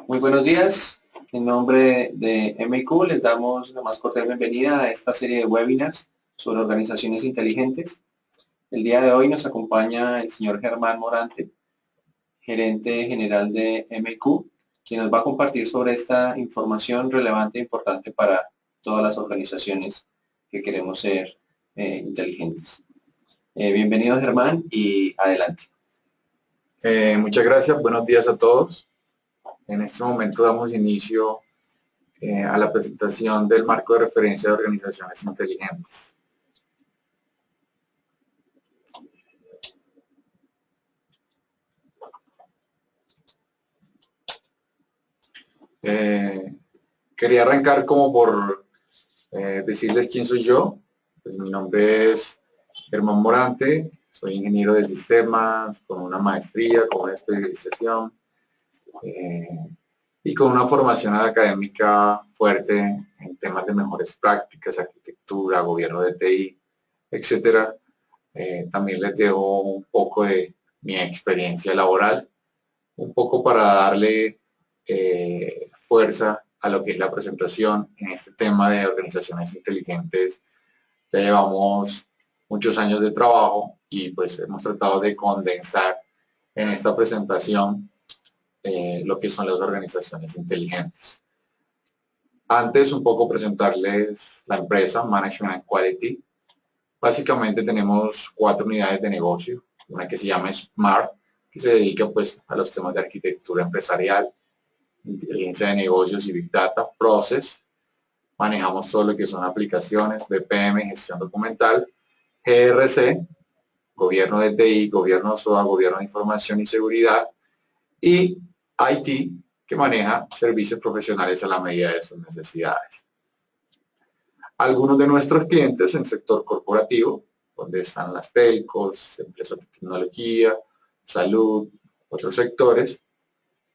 Muy buenos días. En nombre de MQ les damos la más cordial bienvenida a esta serie de webinars sobre organizaciones inteligentes. El día de hoy nos acompaña el señor Germán Morante, gerente general de MQ, quien nos va a compartir sobre esta información relevante e importante para todas las organizaciones que queremos ser inteligentes. Bienvenido, Germán, y adelante. Muchas gracias, buenos días a todos. En este momento damos inicio a la presentación del marco de referencia de organizaciones inteligentes. Quería arrancar como por decirles quién soy yo. Pues mi nombre es Germán Morante, soy ingeniero de sistemas con una maestría, con una especialización y con una formación académica fuerte en temas de mejores prácticas, arquitectura, gobierno de TI, etcétera. También les dejo un poco de mi experiencia laboral, un poco para darle fuerza a lo que es la presentación en este tema de organizaciones inteligentes. Ya llevamos muchos años de trabajo y pues hemos tratado de condensar en esta presentación lo que son las organizaciones inteligentes. Antes, un poco presentarles la empresa Management and Quality. Básicamente tenemos 4 unidades de negocio. Una que se llama Smart, que se dedica pues a los temas de arquitectura empresarial, inteligencia de negocios y Big Data. Process, manejamos todo lo que son aplicaciones, BPM, gestión documental. GRC, gobierno de TI, gobierno SOA, gobierno de información y seguridad. Y IT, que maneja servicios profesionales a la medida de sus necesidades. Algunos de nuestros clientes en el sector corporativo, donde están las telcos, empresas de tecnología, salud, otros sectores,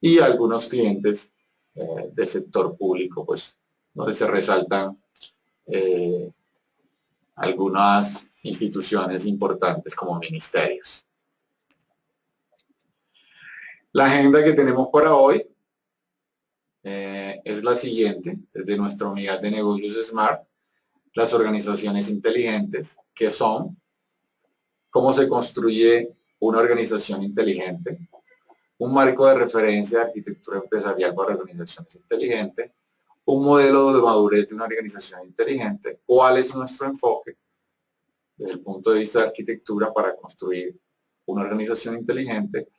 y algunos clientes del sector público, pues donde se resaltan algunas instituciones importantes como ministerios. La agenda que tenemos para hoy es la siguiente, desde nuestra unidad de negocios Smart, las organizaciones inteligentes, que son, cómo se construye una organización inteligente, un marco de referencia de arquitectura empresarial para organizaciones inteligentes, un modelo de madurez de una organización inteligente, cuál es nuestro enfoque desde el punto de vista de arquitectura para construir una organización inteligente,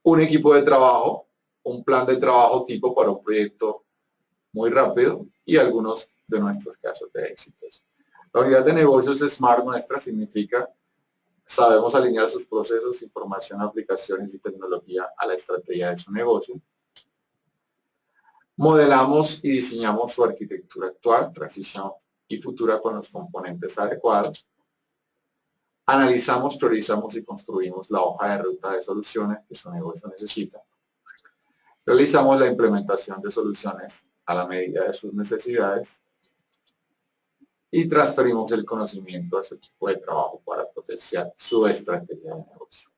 un equipo de trabajo, un plan de trabajo tipo para un proyecto muy rápido y algunos de nuestros casos de éxitos. La unidad de negocios Smart nuestra significa sabemos alinear sus procesos, información, aplicaciones y tecnología a la estrategia de su negocio. Modelamos y diseñamos su arquitectura actual, transición y futura con los componentes adecuados. Analizamos, priorizamos y construimos la hoja de ruta de soluciones que su negocio necesita. Realizamos la implementación de soluciones a la medida de sus necesidades y transferimos el conocimiento a su equipo de trabajo para potenciar su estrategia de negocio.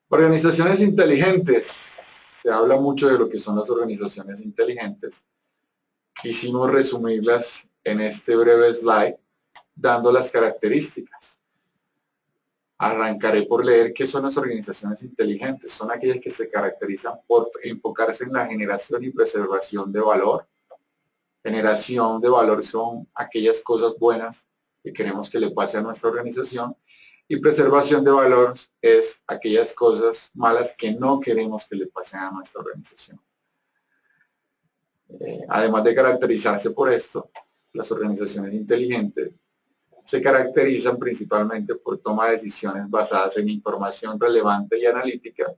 Organizaciones inteligentes. Se habla mucho de lo que son las organizaciones inteligentes. Quisimos resumirlas en este breve slide dando las características. Arrancaré por leer qué son las organizaciones inteligentes. Son aquellas que se caracterizan por enfocarse en la generación y preservación de valor. Generación de valor son aquellas cosas buenas que queremos que le pase a nuestra organización y preservación de valor es aquellas cosas malas que no queremos que le pasen a nuestra organización. Además de caracterizarse por esto, las organizaciones inteligentes se caracterizan principalmente por toma de decisiones basadas en información relevante y analítica,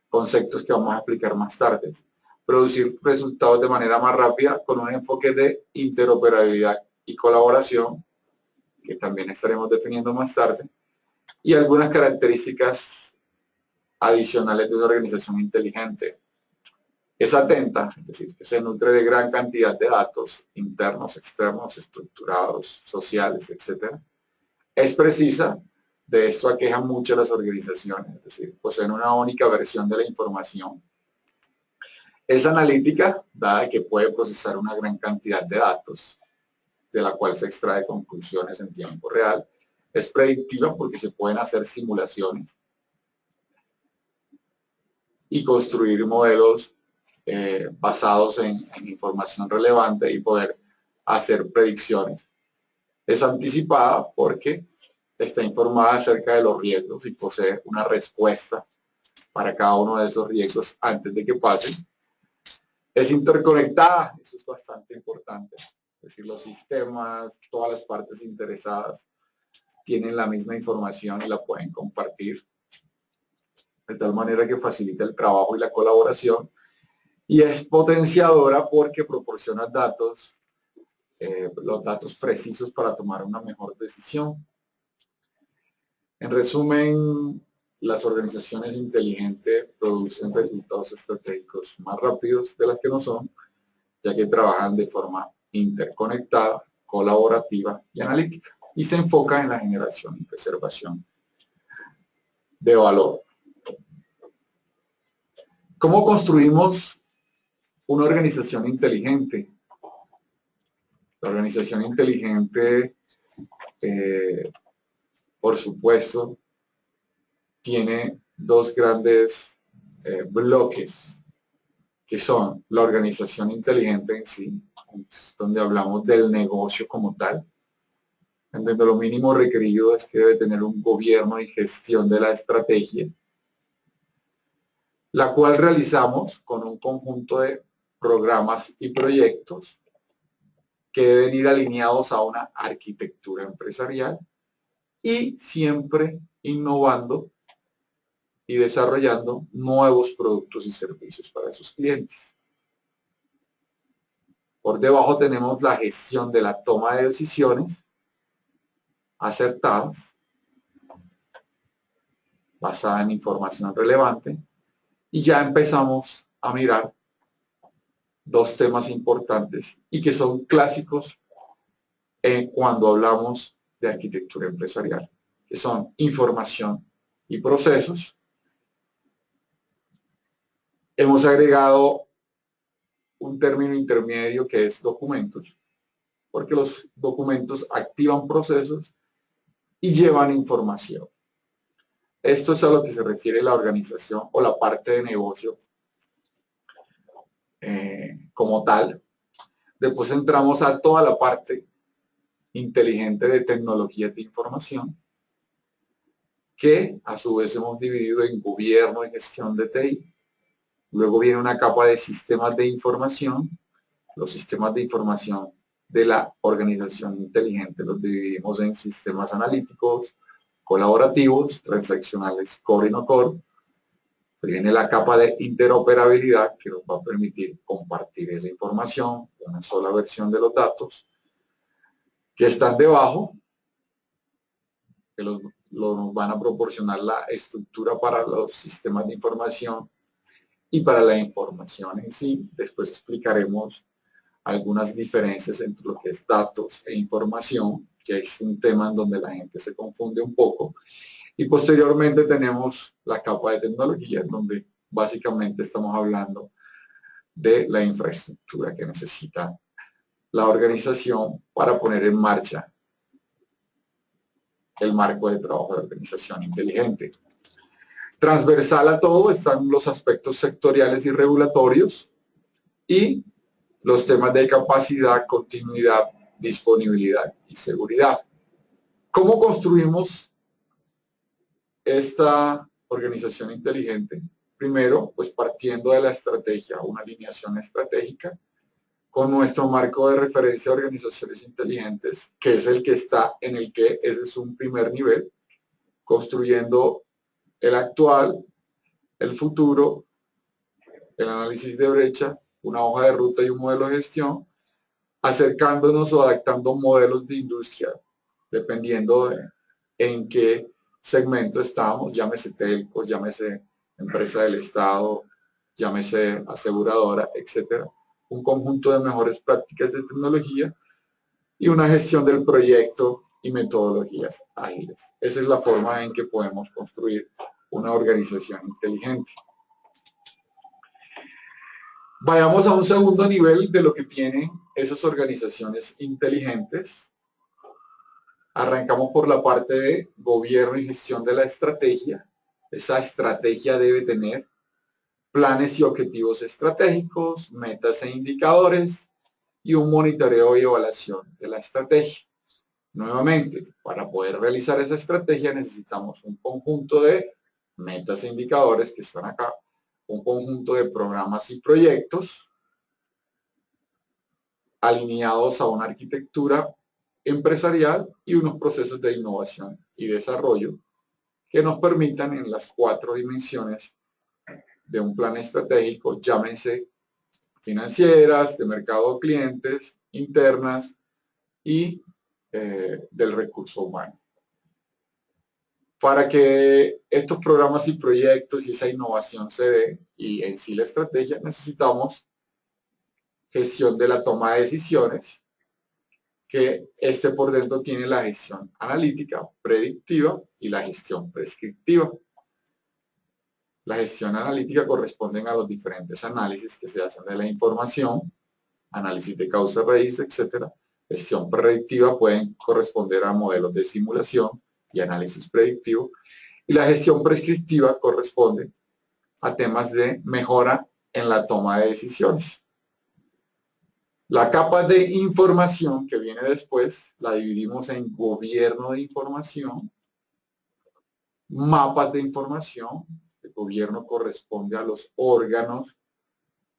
conceptos que vamos a explicar más tarde. Producir resultados de manera más rápida con un enfoque de interoperabilidad y colaboración, que también estaremos definiendo más tarde, y algunas características adicionales de una organización inteligente. Es atenta, es decir, que se nutre de gran cantidad de datos internos, externos, estructurados, sociales, etc. Es precisa, De esto aquejan mucho las organizaciones, es decir, poseen una única versión de la información. Es analítica, dada que puede procesar una gran cantidad de datos, de la cual se extrae conclusiones en tiempo real. Es predictiva porque se pueden hacer simulaciones y construir modelos basados en información relevante y poder hacer predicciones. Es anticipada porque está informada acerca de los riesgos y posee una respuesta para cada uno de esos riesgos antes de que pasen. Es interconectada, eso es bastante importante. Es decir, los sistemas, todas las partes interesadas tienen la misma información y la pueden compartir, de tal manera que facilita el trabajo y la colaboración. Y es potenciadora porque proporciona datos, los datos precisos para tomar una mejor decisión. En resumen, las organizaciones inteligentes producen resultados estratégicos más rápidos de las que no son, ya que trabajan de forma interconectada, colaborativa y analítica, y se enfocan en la generación y preservación de valor. ¿Cómo construimos una organización inteligente? La organización inteligente, por supuesto, tiene dos grandes bloques, que son la organización inteligente en sí, donde hablamos del negocio como tal, en donde lo mínimo requerido es que debe tener un gobierno y gestión de la estrategia, la cual realizamos con un conjunto de programas y proyectos que deben ir alineados a una arquitectura empresarial y siempre innovando y desarrollando nuevos productos y servicios para sus clientes. Por debajo tenemos la gestión de la toma de decisiones acertadas, basada en información relevante, y ya empezamos a mirar dos temas importantes y que son clásicos cuando hablamos de arquitectura empresarial, que son información y procesos. Hemos agregado un término intermedio que es documentos, porque los documentos activan procesos y llevan información. Esto es a lo que se refiere la organización o la parte de negocio como tal. Después entramos a toda la parte inteligente de tecnologías de información, que a su vez hemos dividido en gobierno y gestión de TI. Luego viene una capa de sistemas de información. Los sistemas de información de la organización inteligente los dividimos en sistemas analíticos, colaborativos, transaccionales, core y no core. Viene la capa de interoperabilidad, que nos va a permitir compartir esa información, una sola versión de los datos, que están debajo, que nos van a proporcionar la estructura para los sistemas de información y para la información en sí. Después explicaremos algunas diferencias entre lo que es datos e información, que es un tema en donde la gente se confunde un poco. Y posteriormente tenemos la capa de tecnología, donde básicamente estamos hablando de la infraestructura que necesita la organización para poner en marcha el marco de trabajo de organización inteligente. Transversal a todo están los aspectos sectoriales y regulatorios y los temas de capacidad, continuidad, disponibilidad y seguridad. ¿Cómo construimos esta organización inteligente? Primero, pues partiendo de la estrategia, una alineación estratégica con nuestro marco de referencia de organizaciones inteligentes, que es el que está en el que ese es un primer nivel, construyendo el actual, el futuro, el análisis de brecha, una hoja de ruta y un modelo de gestión, acercándonos o adaptando modelos de industria, dependiendo de en qué segmento estamos, llámese telcos, llámese empresa del Estado, llámese aseguradora, etcétera. Un conjunto de mejores prácticas de tecnología y una gestión del proyecto y metodologías ágiles. Esa es la forma en que podemos construir una organización inteligente. Vayamos a un segundo nivel de lo que tienen esas organizaciones inteligentes. Arrancamos por la parte de gobierno y gestión de la estrategia. Esa estrategia debe tener planes y objetivos estratégicos, metas e indicadores y un monitoreo y evaluación de la estrategia. Nuevamente, para poder realizar esa estrategia necesitamos un conjunto de metas e indicadores que están acá, un conjunto de programas y proyectos alineados a una arquitectura empresarial y unos procesos de innovación y desarrollo que nos permitan en las 4 dimensiones de un plan estratégico, llámense financieras, de mercado de clientes, internas y del recurso humano. Para que estos programas y proyectos y esa innovación se dé, y en sí la estrategia, necesitamos gestión de la toma de decisiones, que por dentro tiene la gestión analítica, predictiva y la gestión prescriptiva. La gestión analítica corresponden a los diferentes análisis que se hacen de la información, análisis de causa-raíz, etc. Gestión predictiva pueden corresponder a modelos de simulación y análisis predictivo. Y la gestión prescriptiva corresponde a temas de mejora en la toma de decisiones. La capa de información que viene después la dividimos en gobierno de información, mapas de información. El gobierno corresponde a los órganos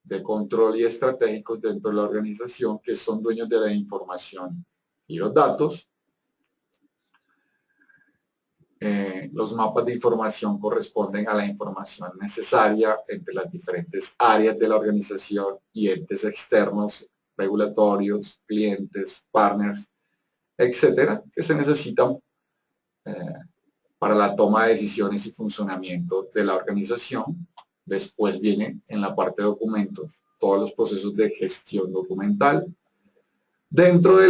de control y estratégicos dentro de la organización que son dueños de la información y los datos. Los mapas de información corresponden a la información necesaria entre las diferentes áreas de la organización y entes externos, regulatorios, clientes, partners, etcétera, que se necesitan para la toma de decisiones y funcionamiento de la organización. Después viene en la parte de documentos todos los procesos de gestión documental. Dentro de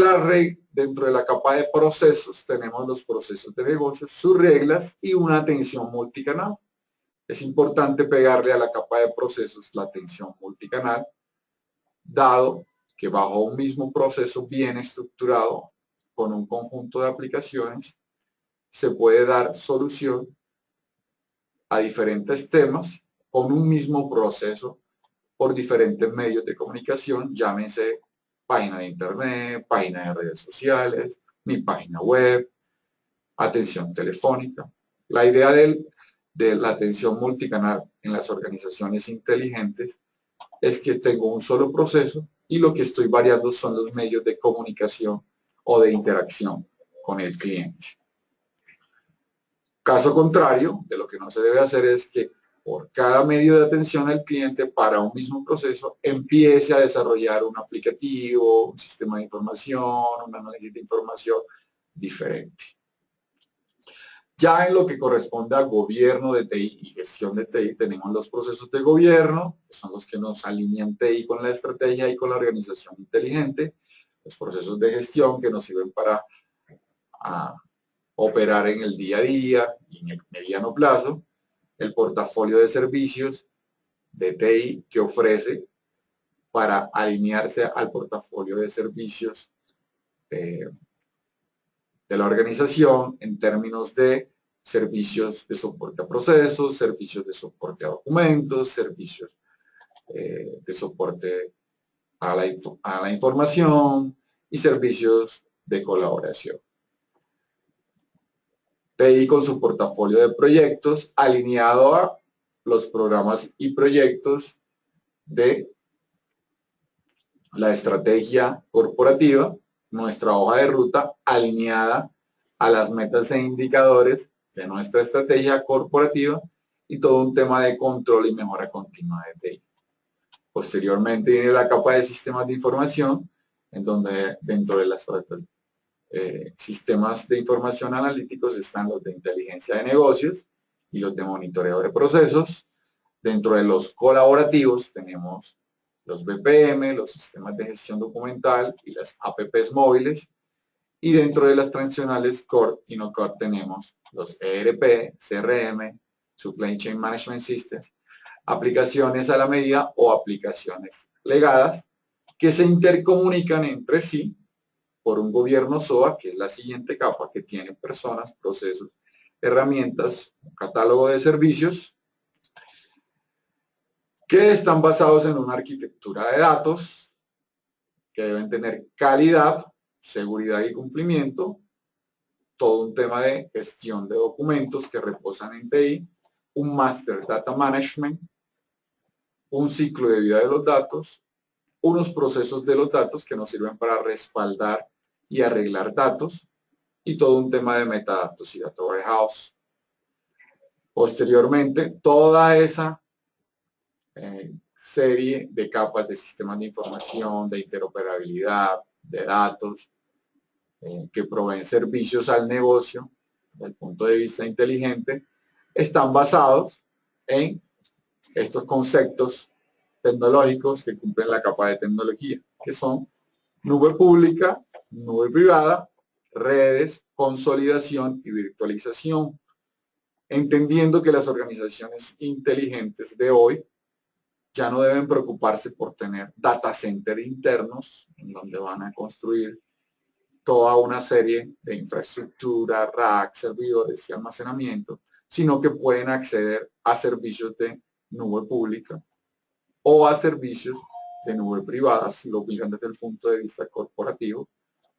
la capa de procesos tenemos los procesos de negocios, sus reglas y una atención multicanal. Es importante pegarle a la capa de procesos la atención multicanal, dado que bajo un mismo proceso bien estructurado con un conjunto de aplicaciones se puede dar solución a diferentes temas con un mismo proceso por diferentes medios de comunicación, llámense página de internet, página de redes sociales, mi página web, atención telefónica. La idea de la atención multicanal en las organizaciones inteligentes es que tengo un solo proceso y lo que estoy variando son los medios de comunicación o de interacción con el cliente. Caso contrario, de lo que no se debe hacer es que por cada medio de atención al cliente para un mismo proceso empiece a desarrollar un aplicativo, un sistema de información, un análisis de información diferente. Ya en lo que corresponde al gobierno de TI y gestión de TI, tenemos los procesos de gobierno, que son los que nos alinean TI con la estrategia y con la organización inteligente, los procesos de gestión que nos sirven para operar en el día a día y en el mediano plazo, el portafolio de servicios de TI que ofrece para alinearse al portafolio de servicios de la organización en términos de servicios de soporte a procesos, servicios de soporte a documentos, servicios de soporte a la información y servicios de colaboración. TI con su portafolio de proyectos alineado a los programas y proyectos de la estrategia corporativa, nuestra hoja de ruta alineada a las metas e indicadores de nuestra estrategia corporativa y todo un tema de control y mejora continua de TI. Posteriormente viene la capa de sistemas de información, en donde dentro de las sistemas de información analíticos están los de inteligencia de negocios y los de monitoreo de procesos. Dentro de los colaborativos tenemos los BPM, los sistemas de gestión documental y las APPs móviles. Y dentro de las tradicionales Core y no Core tenemos los ERP, CRM, Supply Chain Management Systems, aplicaciones a la medida o aplicaciones legadas que se intercomunican entre sí por un gobierno SOA, que es la siguiente capa que tiene personas, procesos, herramientas, un catálogo de servicios que están basados en una arquitectura de datos que deben tener calidad, seguridad y cumplimiento, todo un tema de gestión de documentos que reposan en TI, un Master Data Management, un ciclo de vida de los datos, unos procesos de los datos que nos sirven para respaldar y arreglar datos, y todo un tema de metadatos y data warehouse. Posteriormente, toda esa serie de capas de sistemas de información, de interoperabilidad, de datos, que proveen servicios al negocio, desde el punto de vista inteligente, están basados en estos conceptos tecnológicos que cumplen la capa de tecnología, que son nube pública, nube privada, redes, consolidación y virtualización, entendiendo que las organizaciones inteligentes de hoy ya no deben preocuparse por tener data center internos, en donde van a construir toda una serie de infraestructura, rack, servidores y almacenamiento, sino que pueden acceder a servicios de nube pública o a servicios de nube privada, si lo miran desde el punto de vista corporativo,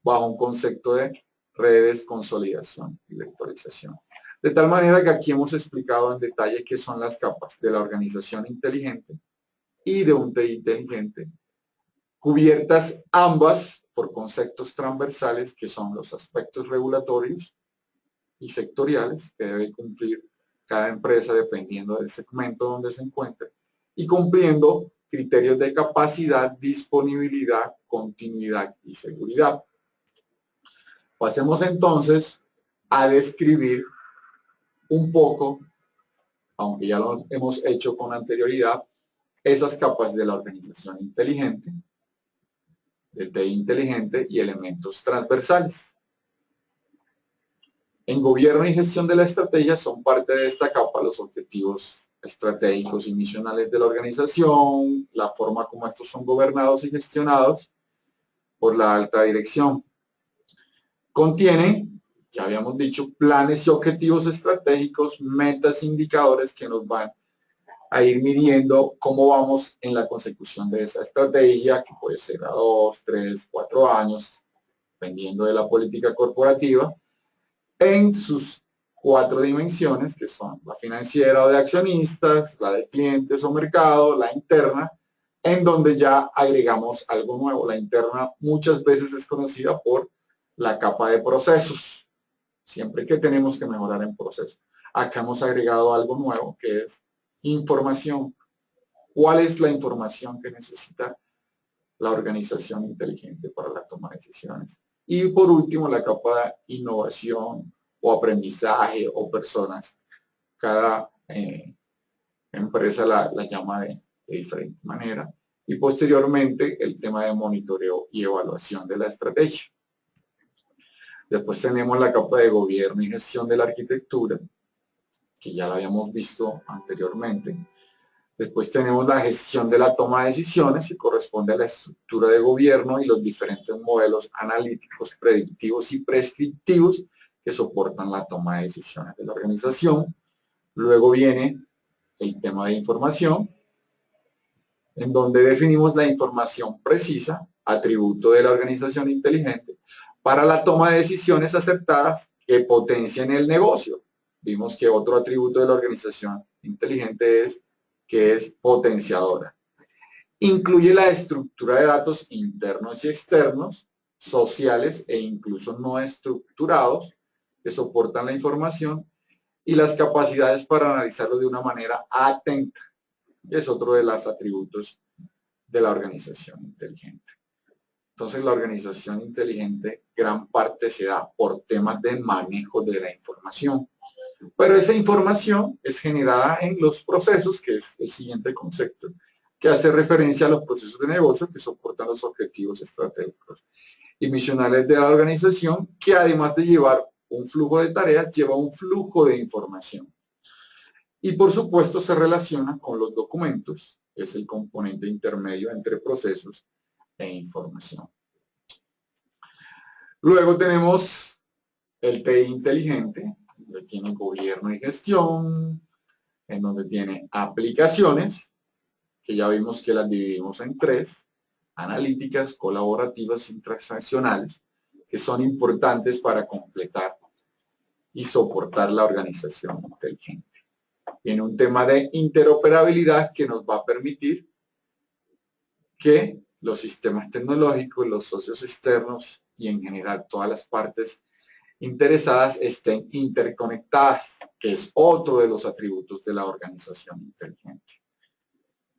bajo un concepto de redes, consolidación y virtualización. De tal manera que aquí hemos explicado en detalle qué son las capas de la organización inteligente y de un TI inteligente, cubiertas ambas por conceptos transversales que son los aspectos regulatorios y sectoriales que debe cumplir cada empresa dependiendo del segmento donde se encuentre y cumpliendo criterios de capacidad, disponibilidad, continuidad y seguridad. Pasemos entonces a describir un poco, aunque ya lo hemos hecho con anterioridad, esas capas de la organización inteligente, del TI inteligente y elementos transversales. En gobierno y gestión de la estrategia son parte de esta capa los objetivos estratégicos y misionales de la organización, la forma como estos son gobernados y gestionados por la alta dirección. Contiene, ya habíamos dicho, planes y objetivos estratégicos, metas, indicadores que nos van a ir midiendo cómo vamos en la consecución de esa estrategia, que puede ser a 2, 3, 4 años, dependiendo de la política corporativa, en sus 4 dimensiones, que son la financiera o de accionistas, la de clientes o mercado, la interna, en donde ya agregamos algo nuevo. La interna muchas veces es conocida por la capa de procesos, siempre que tenemos que mejorar en procesos. Acá hemos agregado algo nuevo, que es información. ¿Cuál es la información que necesita la organización inteligente para la toma de decisiones? Y por último, la capa de innovación o aprendizaje o personas. Cada empresa la llama de diferente manera. Y posteriormente, el tema de monitoreo y evaluación de la estrategia. Después tenemos la capa de gobierno y gestión de la arquitectura, que ya la habíamos visto anteriormente. Después tenemos la gestión de la toma de decisiones, que corresponde a la estructura de gobierno y los diferentes modelos analíticos, predictivos y prescriptivos que soportan la toma de decisiones de la organización. Luego viene el tema de información, en donde definimos la información precisa, atributo de la organización inteligente, para la toma de decisiones acertadas que potencien el negocio. Vimos que otro atributo de la organización inteligente es que es potenciadora. Incluye la estructura de datos internos y externos, sociales e incluso no estructurados, que soportan la información, y las capacidades para analizarlo de una manera atenta. Es otro de los atributos de la organización inteligente. Entonces, la organización inteligente, gran parte se da por temas de manejo de la información. Pero esa información es generada en los procesos, que es el siguiente concepto, que hace referencia a los procesos de negocio que soportan los objetivos estratégicos. y misionales de la organización, que además de llevar un flujo de tareas, lleva un flujo de información. Y por supuesto se relaciona con los documentos, que es el componente intermedio entre procesos e información. Luego tenemos el TI inteligente, donde tiene gobierno y gestión, en donde tiene aplicaciones, que ya vimos que las dividimos en tres: analíticas, colaborativas y transaccionales, que son importantes para completar y soportar la organización inteligente. Tiene un tema de interoperabilidad que nos va a permitir que los sistemas tecnológicos, los socios externos y en general todas las partes interesadas estén interconectadas, que es otro de los atributos de la organización inteligente.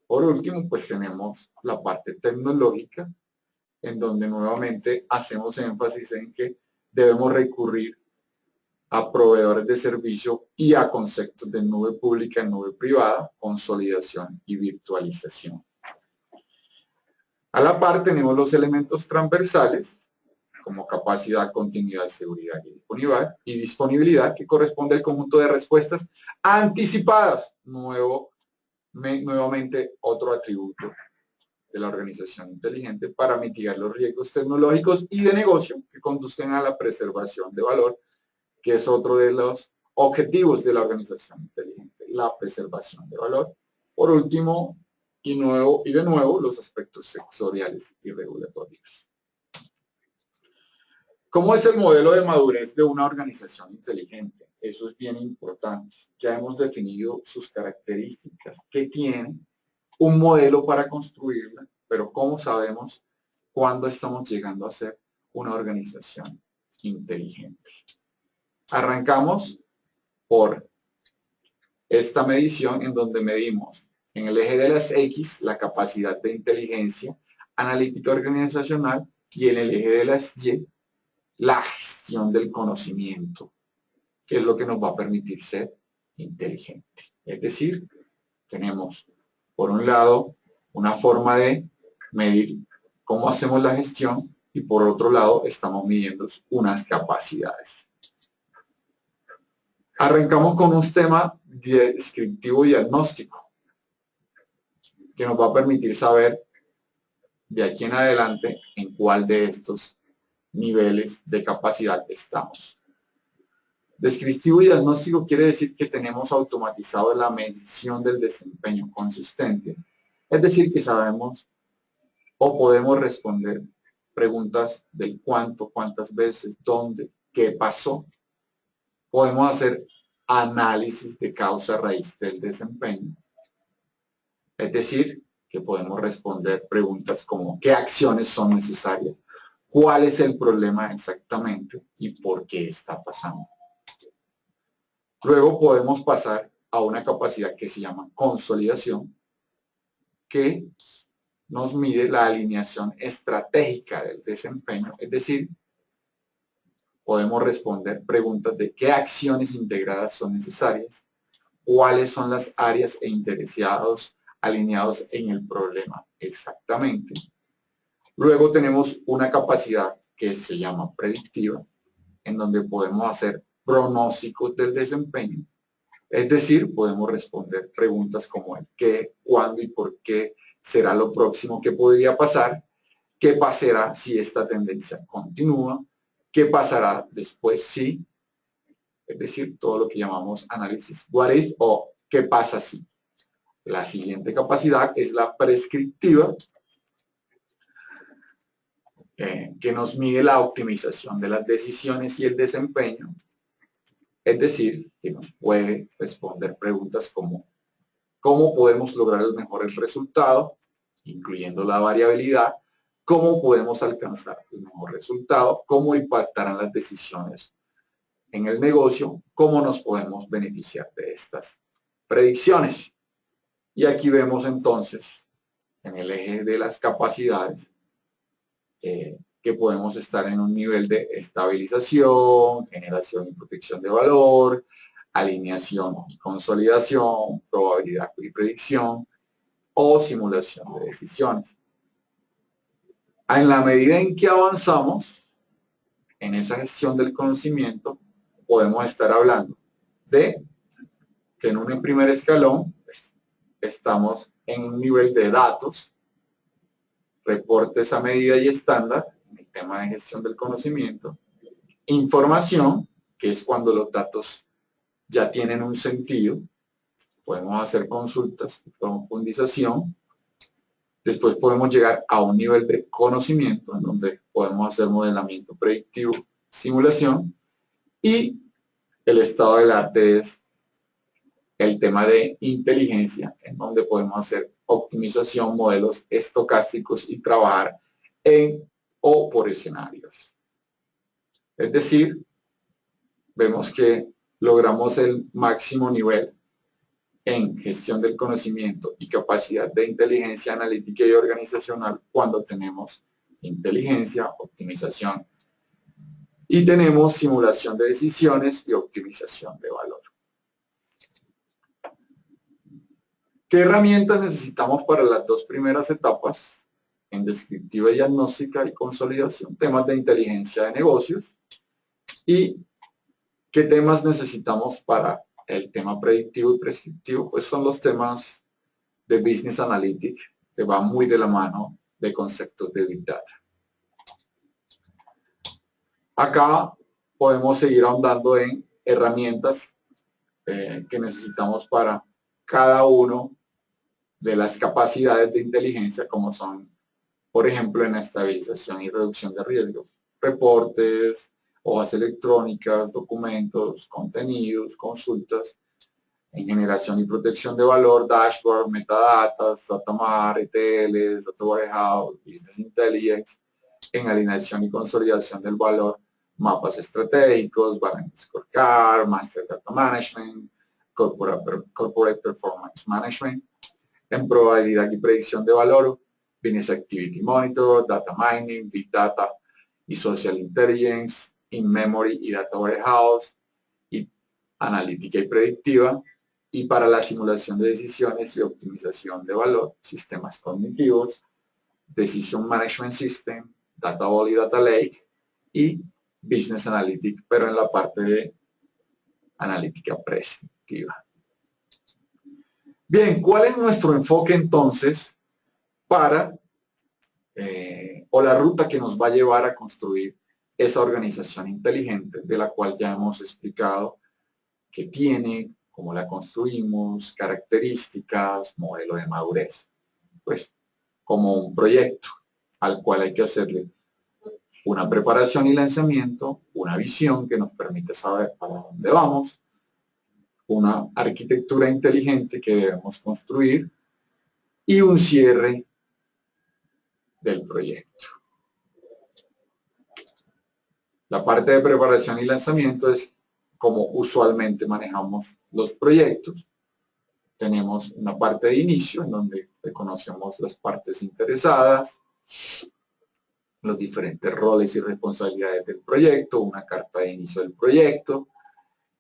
Por último, pues tenemos la parte tecnológica, en donde nuevamente hacemos énfasis en que debemos recurrir a proveedores de servicio y a conceptos de nube pública, nube privada, consolidación y virtualización. A la par tenemos los elementos transversales, como capacidad, continuidad, seguridad y disponibilidad, que corresponde al conjunto de respuestas anticipadas. Nuevamente otro atributo de la organización inteligente para mitigar los riesgos tecnológicos y de negocio que conduzcan a la preservación de valor, que es otro de los objetivos de la organización inteligente, la preservación de valor. Por último, y de nuevo, los aspectos sectoriales y regulatorios. ¿Cómo es el modelo de madurez de una organización inteligente? Eso es bien importante. Ya hemos definido sus características, que tiene un modelo para construirla, pero ¿cómo sabemos cuándo estamos llegando a ser una organización inteligente? Arrancamos por esta medición, en donde medimos en el eje de las X la capacidad de inteligencia analítica organizacional y en el eje de las Y la gestión del conocimiento, que es lo que nos va a permitir ser inteligente. Es decir, tenemos por un lado una forma de medir cómo hacemos la gestión y por otro lado estamos midiendo unas capacidades. Arrancamos con un tema descriptivo y diagnóstico, que nos va a permitir saber de aquí en adelante en cuál de estos niveles de capacidad estamos. Descriptivo y diagnóstico quiere decir que tenemos automatizado la medición del desempeño consistente, es decir, que sabemos o podemos responder preguntas del cuánto, cuántas veces, dónde, qué pasó. Podemos hacer análisis de causa raíz del desempeño, es decir, que podemos responder preguntas como ¿qué acciones son necesarias? ¿Cuál es el problema exactamente? ¿Y por qué está pasando? Luego podemos pasar a una capacidad que se llama consolidación, que nos mide la alineación estratégica del desempeño, es decir, podemos responder preguntas de qué acciones integradas son necesarias, cuáles son las áreas e interesados alineados en el problema exactamente. Luego tenemos una capacidad que se llama predictiva, en donde podemos hacer pronósticos del desempeño, es decir, podemos responder preguntas como el qué, cuándo y por qué será lo próximo que podría pasar, qué pasará si esta tendencia continúa, qué pasará después si, es decir, todo lo que llamamos análisis what if o qué pasa si. La siguiente capacidad es la prescriptiva, que nos mide la optimización de las decisiones y el desempeño, es decir, que nos puede responder preguntas como ¿cómo podemos lograr el mejor resultado? Incluyendo la variabilidad, ¿cómo podemos alcanzar el mejor resultado? ¿Cómo impactarán las decisiones en el negocio? ¿Cómo nos podemos beneficiar de estas predicciones? Y aquí vemos entonces, en el eje de las capacidades, que podemos estar en un nivel de estabilización, generación y protección de valor, alineación y consolidación, probabilidad y predicción o simulación de decisiones. En la medida en que avanzamos en esa gestión del conocimiento, podemos estar hablando de que en un primer escalón pues, estamos en un nivel de datos, reportes a medida y estándar, en el tema de gestión del conocimiento, información, que es cuando los datos ya tienen un sentido, podemos hacer consultas, profundización, después podemos llegar a un nivel de conocimiento, en donde podemos hacer modelamiento predictivo, simulación, y el estado del arte es el tema de inteligencia, en donde podemos hacer optimización, modelos estocásticos y trabajar en o por escenarios. Es decir, vemos que logramos el máximo nivel en gestión del conocimiento y capacidad de inteligencia analítica y organizacional cuando tenemos inteligencia, optimización y tenemos simulación de decisiones y optimización de valor. ¿Qué herramientas necesitamos para las dos primeras etapas? En descriptiva y diagnóstica y consolidación, temas de inteligencia de negocios. ¿Y qué temas necesitamos para el tema predictivo y prescriptivo? Pues son los temas de Business Analytics, que van muy de la mano de conceptos de Big Data. Acá podemos seguir ahondando en herramientas que necesitamos para cada uno de las capacidades de inteligencia, como son, por ejemplo, en la estabilización y reducción de riesgos, reportes, hojas electrónicas, documentos, contenidos, consultas, en generación y protección de valor, dashboard, metadatas, datamar, ETLs, data warehouse, business intelligence, en alineación y consolidación del valor, mapas estratégicos, balance scorecard, master data management, corporate performance management, en probabilidad y predicción de valor, business activity monitor, data mining, big data y social intelligence, in-memory y data warehouse, y analítica y predictiva, y para la simulación de decisiones y optimización de valor, sistemas cognitivos, decision management system, data vault y data lake, y business analytics, pero en la parte de analítica prescriptiva. Bien, ¿cuál es nuestro enfoque entonces para, o la ruta que nos va a llevar a construir esa organización inteligente, de la cual ya hemos explicado qué tiene, cómo la construimos, características, modelo de madurez? Pues como un proyecto al cual hay que hacerle una preparación y lanzamiento, una visión que nos permite saber para dónde vamos, una arquitectura inteligente que debemos construir y un cierre del proyecto. La parte de preparación y lanzamiento es como usualmente manejamos los proyectos. Tenemos una parte de inicio en donde reconocemos las partes interesadas, los diferentes roles y responsabilidades del proyecto, una carta de inicio del proyecto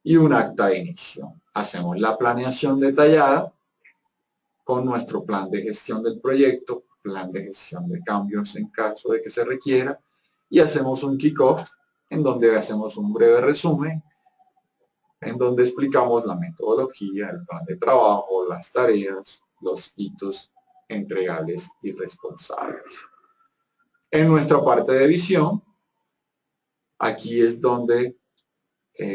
y un acta de inicio. Hacemos la planeación detallada con nuestro plan de gestión del proyecto, plan de gestión de cambios en caso de que se requiera, y hacemos un kickoff en donde hacemos un breve resumen, en donde explicamos la metodología, el plan de trabajo, las tareas, los hitos entregables y responsables. En nuestra parte de visión, aquí es donde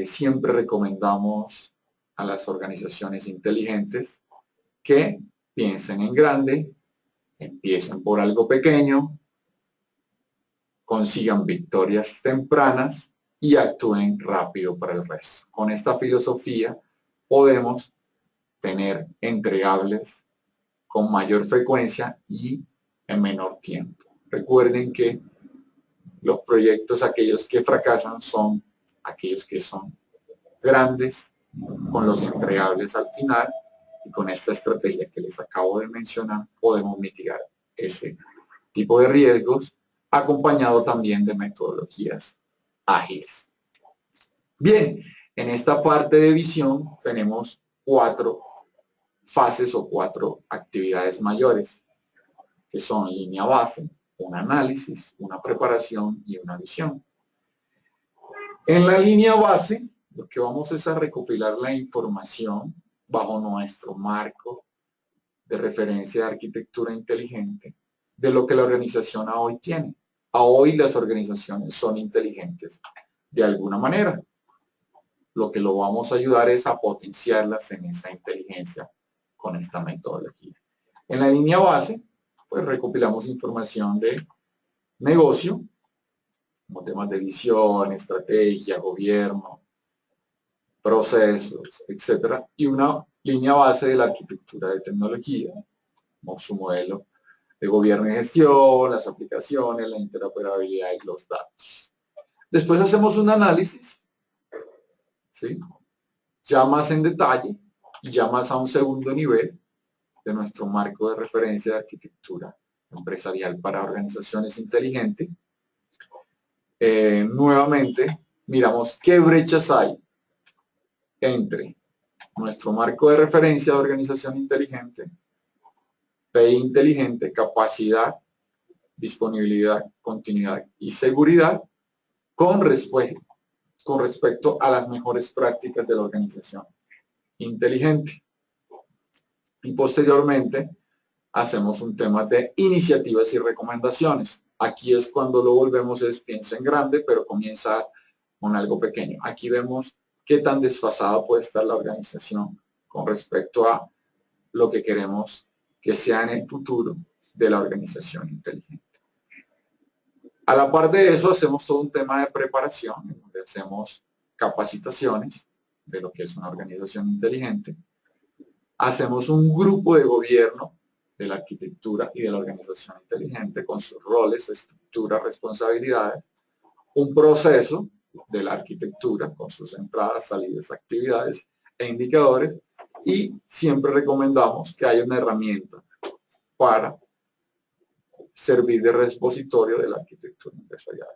siempre recomendamos a las organizaciones inteligentes que piensen en grande, empiecen por algo pequeño, consigan victorias tempranas y actúen rápido para el resto. Con esta filosofía podemos tener entregables con mayor frecuencia y en menor tiempo. Recuerden que los proyectos, aquellos que fracasan, son aquellos que son grandes, con los entregables al final, y con esta estrategia que les acabo de mencionar podemos mitigar ese tipo de riesgos, acompañado también de metodologías ágiles. Bien, en esta parte de visión tenemos 4 fases o 4 actividades mayores, que son línea base, un análisis, una preparación y una visión. En la línea base, lo que vamos es a recopilar la información bajo nuestro marco de referencia de arquitectura inteligente de lo que la organización a hoy tiene. A hoy las organizaciones son inteligentes de alguna manera. Lo que lo vamos a ayudar es a potenciarlas en esa inteligencia con esta metodología. En la línea base, pues recopilamos información de negocio, como temas de visión, estrategia, gobierno, procesos, etcétera, y una línea base de la arquitectura de tecnología, como su modelo de gobierno y gestión, las aplicaciones, la interoperabilidad y los datos. Después hacemos un análisis, ¿sí?, ya más en detalle y ya más a un segundo nivel de nuestro marco de referencia de arquitectura empresarial para organizaciones inteligentes. Nuevamente, miramos qué brechas hay entre nuestro marco de referencia de organización inteligente, PI inteligente, capacidad, disponibilidad, continuidad y seguridad con respecto a las mejores prácticas de la organización inteligente. Y posteriormente hacemos un tema de iniciativas y recomendaciones. Aquí es cuando lo volvemos, piensa en grande, pero comienza con algo pequeño. Aquí vemos qué tan desfasada puede estar la organización con respecto a lo que queremos que sea en el futuro de la organización inteligente. A la par de eso, hacemos todo un tema de preparación, donde hacemos capacitaciones de lo que es una organización inteligente. Hacemos un grupo de gobierno de la arquitectura y de la organización inteligente con sus roles, estructuras, responsabilidades. Un proceso de la arquitectura con sus entradas, salidas, actividades e indicadores. Y siempre recomendamos que haya una herramienta para servir de repositorio de la arquitectura empresarial.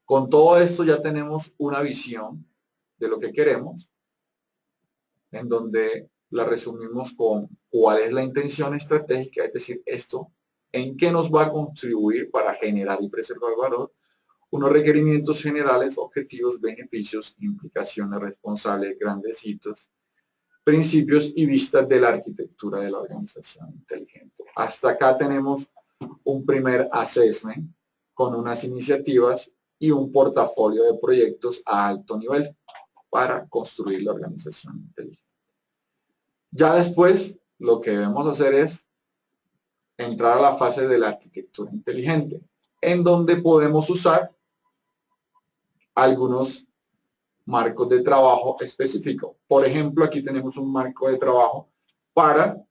Con todo esto ya tenemos una visión de lo que queremos, en donde la resumimos con cuál es la intención estratégica, es decir, esto en qué nos va a contribuir para generar y preservar valor, unos requerimientos generales, objetivos, beneficios, implicaciones responsables, grandes hitos, principios y vistas de la arquitectura de la organización inteligente. Hasta acá tenemos un primer assessment con unas iniciativas y un portafolio de proyectos a alto nivel para construir la organización inteligente. Ya después, lo que debemos hacer es entrar a la fase de la arquitectura inteligente, en donde podemos usar algunos marcos de trabajo específicos. Por ejemplo, aquí tenemos un marco de trabajo para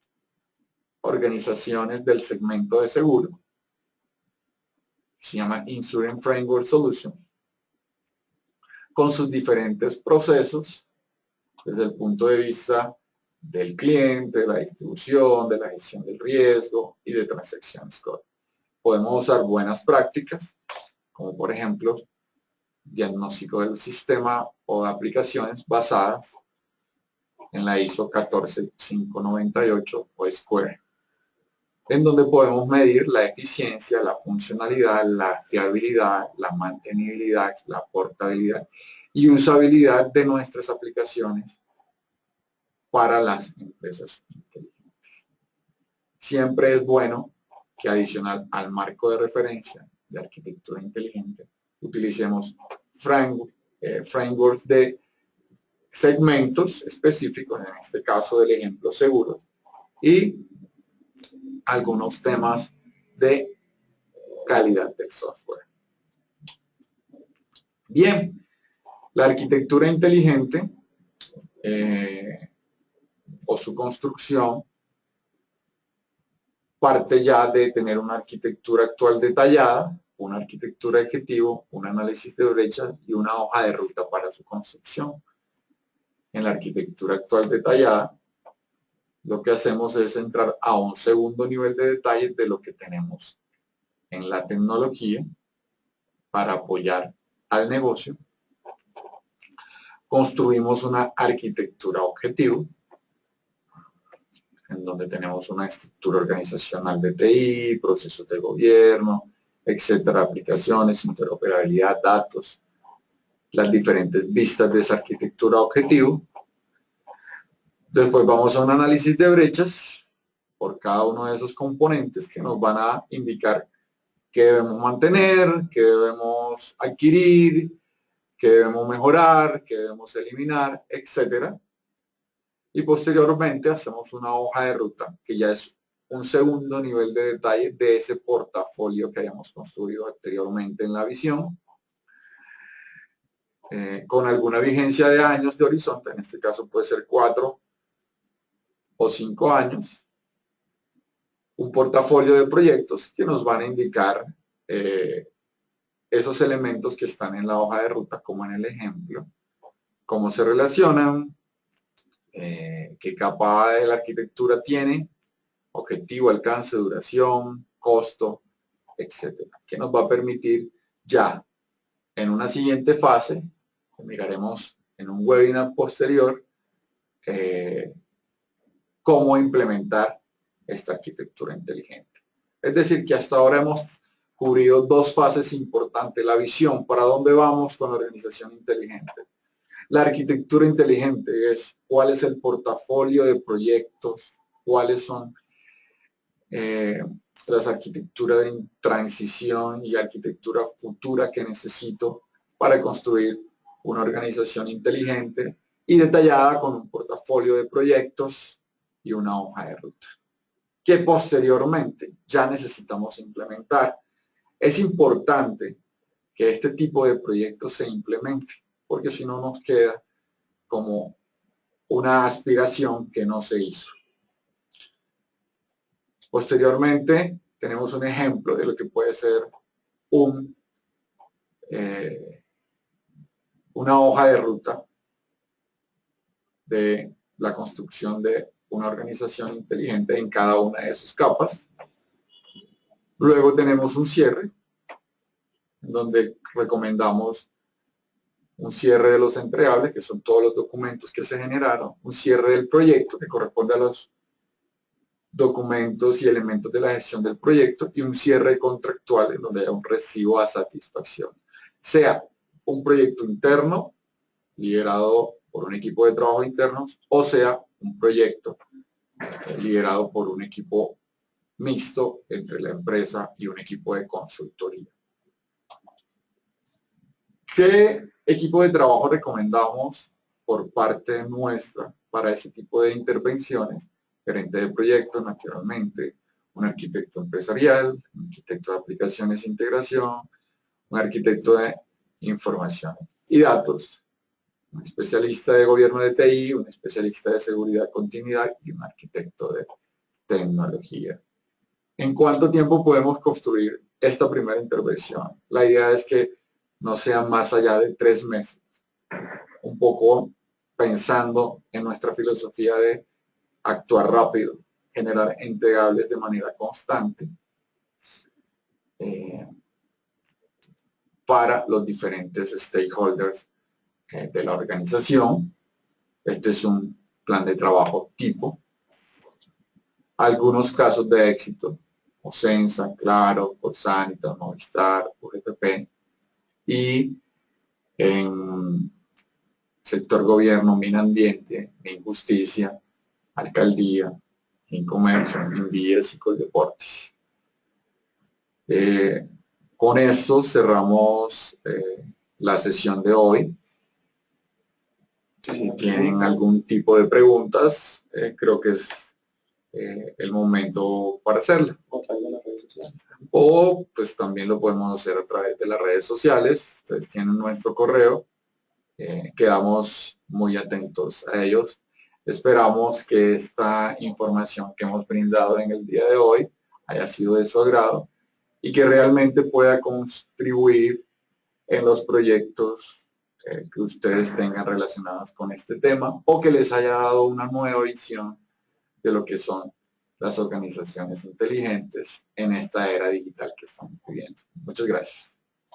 organizaciones del segmento de seguro. Se llama Insurance Framework Solution, con sus diferentes procesos desde el punto de vista del cliente, de la distribución, de la gestión del riesgo y de Transaction Score. Podemos usar buenas prácticas, como por ejemplo, diagnóstico del sistema o de aplicaciones basadas en la ISO 14598 o Square, en donde podemos medir la eficiencia, la funcionalidad, la fiabilidad, la mantenibilidad, la portabilidad y usabilidad de nuestras aplicaciones para las empresas inteligentes. Siempre es bueno que adicional al marco de referencia de arquitectura inteligente, utilicemos frameworks de segmentos específicos, en este caso del ejemplo seguros, y algunos temas de calidad del software. Bien, la arquitectura inteligente o su construcción parte ya de tener una arquitectura actual detallada, una arquitectura de objetivo, un análisis de brechas y una hoja de ruta para su construcción. En la arquitectura actual detallada, lo que hacemos es entrar a un segundo nivel de detalle de lo que tenemos en la tecnología para apoyar al negocio. Construimos una arquitectura objetivo, en donde tenemos una estructura organizacional de TI, procesos de gobierno, etcétera, aplicaciones, interoperabilidad, datos, las diferentes vistas de esa arquitectura objetivo. Después vamos a un análisis de brechas por cada uno de esos componentes que nos van a indicar qué debemos mantener, qué debemos adquirir, qué debemos mejorar, qué debemos eliminar, etcétera. Y posteriormente hacemos una hoja de ruta, que ya es un segundo nivel de detalle de ese portafolio que hayamos construido anteriormente en la visión, con alguna vigencia de años de horizonte, en este caso puede ser 4 o 5 años, un portafolio de proyectos que nos van a indicar esos elementos que están en la hoja de ruta, como en el ejemplo, cómo se relacionan, qué capa de la arquitectura tiene, objetivo, alcance, duración, costo, etcétera, que nos va a permitir ya en una siguiente fase, que miraremos en un webinar posterior, cómo implementar esta arquitectura inteligente. Es decir, que hasta ahora hemos cubrido dos fases importantes: la visión, para dónde vamos con la organización inteligente. La arquitectura inteligente es cuál es el portafolio de proyectos, cuáles son las arquitecturas de transición y arquitectura futura que necesito para construir una organización inteligente y detallada con un portafolio de proyectos y una hoja de ruta, que posteriormente ya necesitamos implementar. Es importante que este tipo de proyectos se implemente, porque si no nos queda como una aspiración que no se hizo. Posteriormente tenemos un ejemplo de lo que puede ser una hoja de ruta de la construcción de una organización inteligente en cada una de sus capas. Luego tenemos un cierre, en donde recomendamos un cierre de los entregables, que son todos los documentos que se generaron, un cierre del proyecto, que corresponde a los documentos y elementos de la gestión del proyecto, y un cierre contractual en donde haya un recibo a satisfacción. Sea un proyecto interno, liderado por un equipo de trabajo internos, o sea un proyecto liderado por un equipo mixto entre la empresa y un equipo de consultoría. ¿Qué equipo de trabajo recomendamos por parte nuestra para ese tipo de intervenciones? Gerente de proyecto, naturalmente, un arquitecto empresarial, un arquitecto de aplicaciones e integración, un arquitecto de información y datos, un especialista de gobierno de TI, un especialista de seguridad, continuidad y un arquitecto de tecnología. ¿En cuánto tiempo podemos construir esta primera intervención? La idea es que no sean más allá de 3 meses, un poco pensando en nuestra filosofía de actuar rápido, generar entregables de manera constante para los diferentes stakeholders de la organización. Este es un plan de trabajo tipo. Algunos casos de éxito: Ocensa, Claro, Sanitas, Movistar, UGPP, y en sector gobierno, Minambiente, Minjusticia, Alcaldía, Incomercio, Invías y Coldeportes. Con esto cerramos la sesión de hoy. Si tienen algún tipo de preguntas, creo que es el momento para hacerlo. O pues también lo podemos hacer a través de las redes sociales. Ustedes tienen nuestro correo. Quedamos muy atentos a ellos. Esperamos que esta información que hemos brindado en el día de hoy haya sido de su agrado y que realmente pueda contribuir en los proyectos que ustedes tengan relacionados con este tema, o que les haya dado una nueva visión de lo que son las organizaciones inteligentes en esta era digital que estamos viviendo. Muchas gracias.